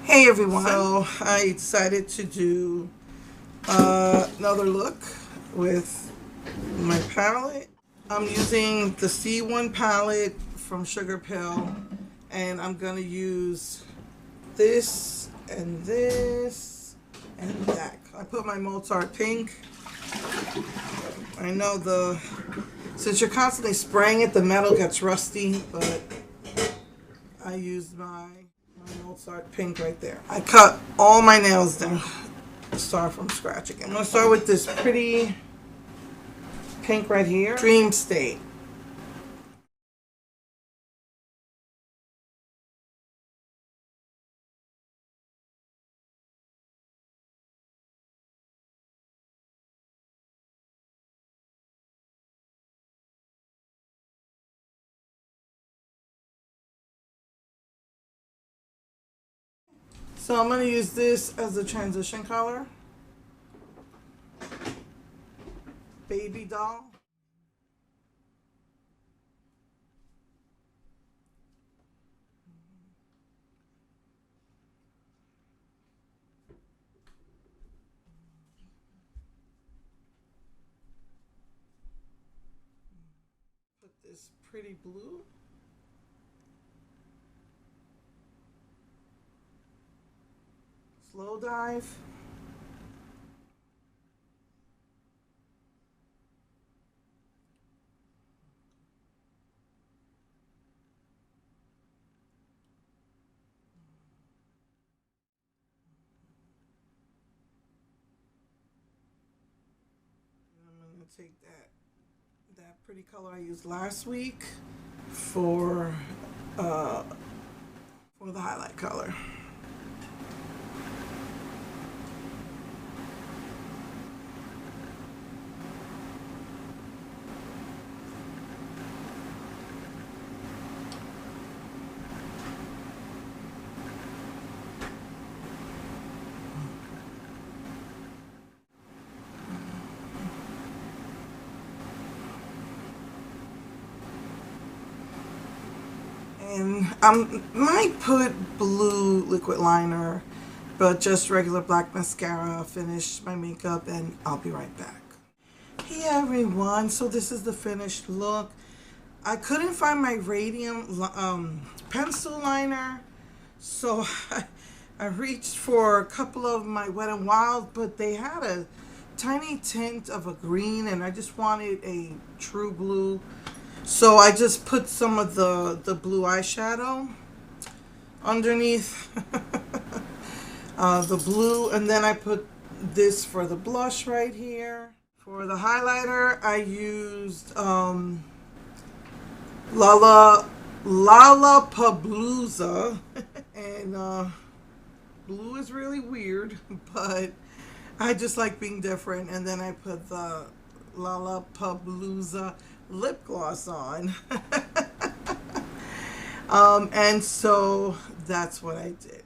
Hey everyone. So I decided to do another look with my palette. I'm using the C-1 palette from Sugarpill, and I'm going to use this and this and that. I put my Mozart pink. I know since you're constantly spraying it, the metal gets rusty, but I used my Mozart pink right there. I cut all my nails down. Start from scratch again. I'm going to start with this pretty pink right here. Dream State. So I'm going to use this as a transition color. Baby doll. Put this pretty blue. Slow dive. I'm going to take that pretty color I used last week for the highlight color. And I might put blue liquid liner, but just regular black mascara, finish my makeup, and I'll be right back. Hey everyone, so this is the finished look. I couldn't find my radium pencil liner, so I reached for a couple of my Wet n Wild, but they had a tiny tint of a green, and I just wanted a true blue. So I just put some of the blue eyeshadow underneath the blue, and then I put this for the blush right here. For the highlighter, I used Lollapalooza, and blue is really weird, but I just like being different. And then I put the Lollapalooza lip gloss on. And so that's what I did.